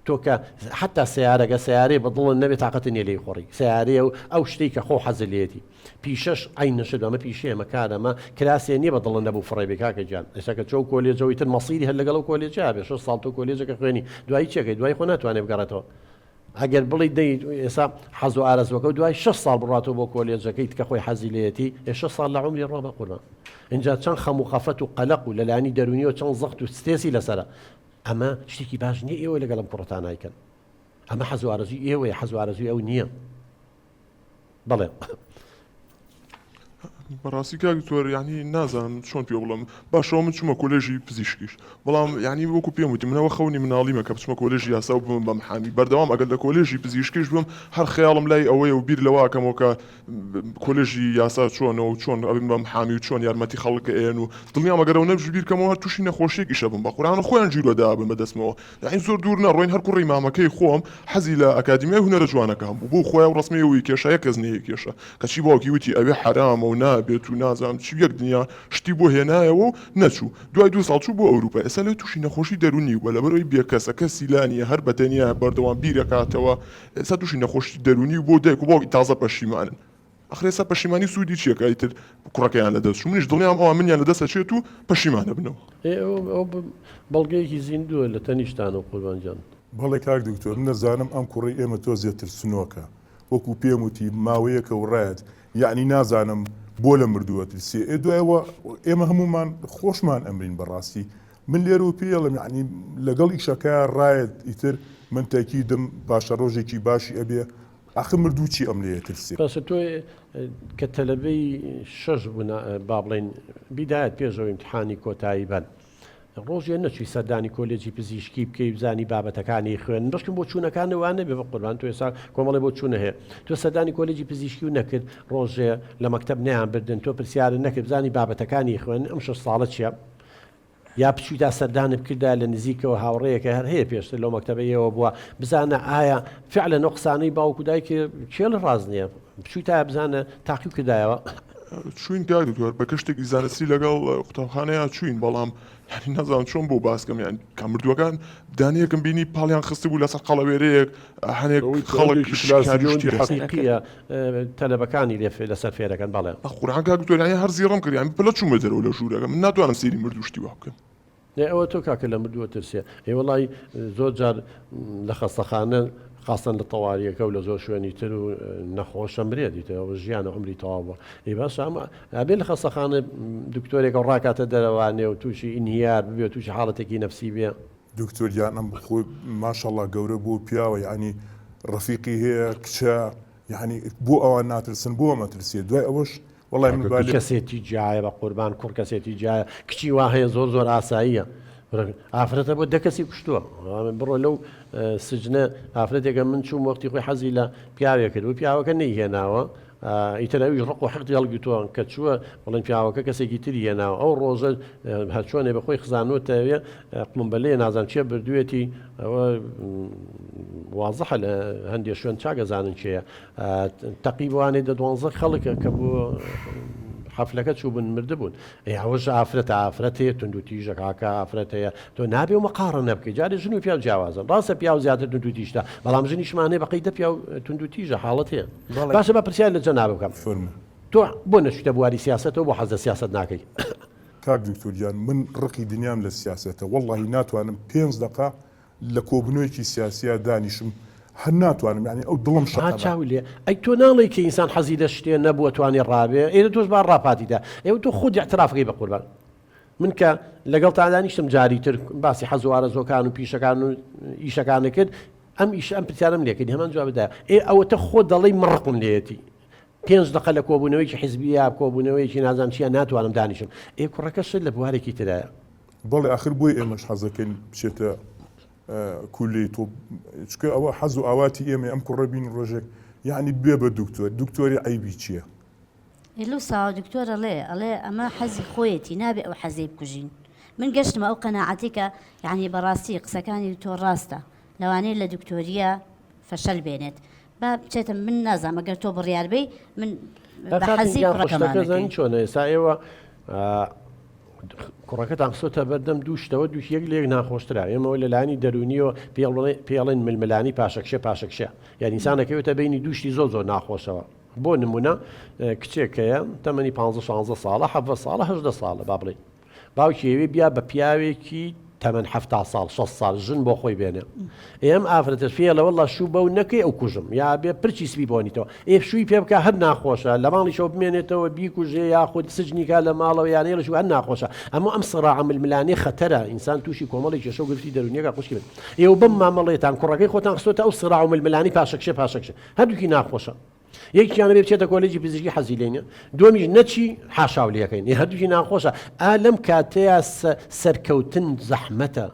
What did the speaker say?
تۆکە حتا سیارەگە سیارێ بەدڵن نەبێت تااقەتنیە لێی خۆڕی سیارێ و ئەو شتێک کە خۆ حەزلێتی پیشەش ئاینەشە ئەمە پیشێمە کارەمە کراسێ نییە بەدڵن نەبوو فڕێ بێکاکە گیان ئێساکە چۆ کۆلێجەوەی تر مەسیری هەر لەگەڵ و کۆلێجا بێ 6 ساڵ تۆ کۆلێجەکە خوێنی دوایی چێکەی دوای خۆ ناتوانێت بگەڕێتەوە ئەگەر بڵی دەی ئێسا حەز و ئارەزوەکە و دوای 6 ساڵ بڕاتەوە بۆ کۆلێجەکەیت کە خۆی حەزی لێتی 6 ساڵ لە عمری ڕۆ بە قوربان اینجا چەند خەم و خەفەت و قەلەق و لەلانی دەرونیەوە چەند زەخت و ستێسی لەسەرە ئەمە شتێکی باش نییە ئێوە لەگەڵم کوڕەتان نایکەن ئەمە حەز و ئارەزوی ئێوەیە حەز و ئارەزوی ئەو نییە بەڵێ بەڕاستی کاک دکتۆر یعنی نازانم چۆن پێ بڵم باشەوە من چوومە کۆلێژی پزیشکیش بەڵام یعنی وەکو پێم وتی منەوە خەونی مناڵیمە کە بچمە کۆلێژی یاسا و بم بە محامی بەردەوام ئەگەر لە کۆلێژی پزیشکیش بم هەر خەیاڵم لای ئەوەیە و بیر لەواکەمەوە کە کۆلێژی یاسا چۆنەوە و چۆن ئەبن بە محامی و چۆن یارمەتی خەڵک ئێن و دڵنیام ئەگەرەوە نەبژ بیرکەمەوە تووشی نەخۆشیێکیشە بم بە قورآن خۆیان ژیرۆدا بن بەدەستمەوە یعنی زۆر دوور نەڕۆین هەر کوڕی مامەکەی خۆم حەزی لە ئەکادمیای هونەرە جوانەکە هەم بوو خۆیان و ڕسمیەوەی کێشایە کەس نەیە کێشە کەچی باوکی وتی ئەوێ حرامە و نابێت و نازانم چی یەک دنیا شتی بۆ هێنایەوە و نەچوو دوای 2 ساڵ چوو بۆ ئەوروپا ئێستا لێ تووشی نەخۆشی دەرونی وە لەبەرەوەی بێکەسەکە سیلانیە هەر بەتەنیا بەردەوام بیرەکاتەوە ئێستا تووشی نەخۆشی دەرونی بۆ دایک و باوکی تازە پەشیمانن ئەخر ئێستا پەشیمانی سوودی چیەکە ئیتر کوڕەکەیان لەدەست منیش دڵنیام ئەوە منیان لەدەست ئەچێت و پەشیمانە بنەوە بەڵگەیەکی زیندووە لە تەنیشتانە و قوربانجان بەڵێ کاک دکتۆر نەزانم ئەم کوڕی ئێمە تۆ زیاتر سنۆکە وەکو پێم وتی ماوەیەکە و ڕایەت یعنی نازانم بۆ لە مردووە ترسێ دوایەوە ئێمە هەمومان خۆشمان ئەمرین بەڕاستی من لێرە و پێڵم یعنی لەگەڵ ئیشەکە ڕایەت ئیتر من تاکیدم پاشە ڕۆژێکی باشی ئەبێ ئاخر مردوو چی ئەم لێ ترسێ بەس تۆ کە تەلەبەی 6 بوون با بڵێن بیدایەت پێشەوە ئیمتحانی کۆتایی بن ڕۆژێ نەچووی سەردانی کۆلێجی پزیشکی بکەی بزانی بابەتەکانی خوێن بەشکم بۆ چوونەکانەوانە بێ بە قوربان تۆ ێستا کۆمەڵی بۆ چوونە هەیە تۆ سەردانی کۆلێجی پزیشکی و نەکرد ڕۆژێ لە مەکتەب نەیان بردن تۆ پرسیارە نەکرد بزانی بابەتەکانی خوێن ئەم 6 ساڵە چییە یا پچوویدا سەردانت بکردا لە نزیکەوە هاوڕەیەکە هەر هەیە پێشتر لەو مەکتەبەیەوە بووە بزانە ئایا فعلە نقصانەی باوکو دایکە چێ لە ڕاز نییە بچووی تا بزانە تاقیب کردایەوە چوین کاک دکتۆر بە کەشتێکی زانستی لەگەڵ قوتابخانەیە چوین بەڵام یعنی نازانم چۆن بۆ باسکەم یان کامردووەکان دانیەکەم بینی پاڵیان خستی بوو لەسەر قەڵەوێرەیەک هەنێک خەڵکیە تەلەبەکانی لەسەر فێرەکەن بەڵێ قورآن کاک دکتۆر یعنی هەر زیڕم کرد یان پلە چوومە دەرەوە لە ژوورەکە من ناتوانم سەیری مردووشتی وا بکەم ئەوە تۆ کاکە لە مردووە ترسێ وەڵی زۆر جار لە خەستەخانە خاستن لە تەواریەکە و لە زۆر شوێنی تر و نەخۆشە مرێت دیتەوە ژیانە عمری تەواوە باش ئەبێ لە خەستەخانە دکتۆرێکە ڕاکاتە دەرەوانێ و تووشی ئینهیار ببێت تووشی حاڵەتێکی نەفسی بێ دکتۆریان ئەم بخۆی ماشەڵڵا گەورە بۆ پیاوە یعنی ڕەفیقی هەیە کچە یعنی بۆ ئەوان ناترسن بۆ مەترسێ دوای ئەوەش وەڵای من کەسێتی جایە بە قوربان کوڕ کەسێتی جایە کچی وا هەیە زۆر ئاساییە ئافرەتە بۆ 10 کەسی کوشتووە بڕۆ لەو سجنە ئافرەتێکە من چوم وەختی خۆی حەزی لە پیاوێ کرد و پیاوەکە نەیهێناوە ئیتەناوی ڕق و حقی هەڵگیتووە کە چووە بڵێن پیاوەکە کەسێکی تری هێناوە ئەو ڕۆژە هەچۆنێ بەخۆی خزانوتەوێ قمبلەیە نازان چیە بردوێتی ئەوە وازەحە لە هەندێک شوێن چاگەزانن چێە تەقیبوانێ 12 خەڵکە کە بوو حفلەکە چوو بن مرده بوون ئەوەش ئافرەت هەیە تونند و تیژە کاکە ئافرەت هەیە تۆ نابێ و مەقارە نەبکەی جارێ ژن و پیا جیاوازن ڕاستە پیا و زیاتر تونند و تیژدا بەڵام ژنیشمانێ بەقەی دە پیا و تونند و تیژە حاڵەت هەیە باشە بە پرسیار لە جەناب بکەم تۆ بۆ نەچوویتە بواری سیاسەتەوە بۆ حەزە سیاست ناکەی کاک دکتۆریان من ڕقی دنیام لە سیاسەتە وەڵڵاهی ناتوانم 5 دقە لە کۆبنەوەیکی سیاسیە دانیشم هەر ناتوانم یعنی ئەو دڵم چاوی لێ ئەی تۆ ناڵی کە ئینسان حەزی لە شتێ نەبووە توانێ ڕابێ ئێرە تۆش با ڕاپاتیدا ئێوە تۆ خودی اعترافەکەی بە قوربان من کە لەگەڵ تا دانیشتم جاری تر باسی حەز و ئارەزۆکان و پیشەکان و ئیشەکانە کرد ئەم پرسیارم لێ کردی هەمان جواب بدایە ئەوە تە خۆ دەڵی مڕقم لێتی 5 دقە لە کۆبوونەوەیکی حیزبیە کۆبوونەوەیکی نازانم چیە ناتوانم دانیشم کوڕەکە شت لە بوارێکی ترایە بەڵێ آخر بۆی ئێمەش حەزەکەین بچێتە کولی تۆ چکە ئەوە حەز و ئاواتی ئێمە ئەم کوڕە بین ڕۆژێک یعنی بێ بە دکتۆری عیبی چییە؟ لەو ساوە دکتۆرە ئەڵێ ئەمە حەزی خۆیەتی نابێ ئەو حەزەی بکوژین من گەشتمە ئەو قەناعەتی کە یعنی بەڕاستی قسەکانی تۆ ڕاستە لەوانەیە لە دکتۆریە فەشەل بێنێت با بچێتە من نازانم ئەگەر تۆ بڕیاربەی من بە حەزی کوڕەکەمانەکەی چۆنە ئێستا ئێوە کوڕەکەتان خسۆتە بەردەم دووشتەوە دووش یەک لێک ناخۆشترا ئێمەوە لە لانی دەرونیەوە پێڵێن ململانی پاشەکشە یان ئینسانەکەوێتە بینی دووشتی زۆر ناخۆشەوە بۆ نمونە کچێکەیە تەمەنی 15 ساڵە 7 ساڵە 18 ساڵە با بڵێ باوکیەوێ بیا بە پیاوێکی تەمەەن 7 ساڵ 6 ساڵ ژن بۆ خۆی بێنێ ئێم ئافرەتە فێڵە وەڵا شوو بەو نەکەی ئەو کوژم یا بێ پرچی سپی بۆنیتەوە شووی پێ بکە هەر ناخۆشە لە ماڵیشەوە بمێنێتەوە بیکوژێ یاخود سجنیکا لە ماڵەوە یانێ لە شو هەر ناخۆشە ئەم سڕاع ململانێ خەتەرە ئینسان تووشی کۆمەڵی کێشە و گرفتی دەرونیەکە خوشکی بێت ئێوە بم مامەڵێتان کوڕەکەی خۆتان خستۆتە ئەو سڕاع ململانی پاشەکشە هەردووکی ناخۆشە یەکیانە بێ بچێتە کۆلێجی پزیشکی حەزی لێنە دومیش نەچی حاشاو لەکەین هەردووکی ناخۆشە لەم کاتەیە سەرکەوتن زەحمەتە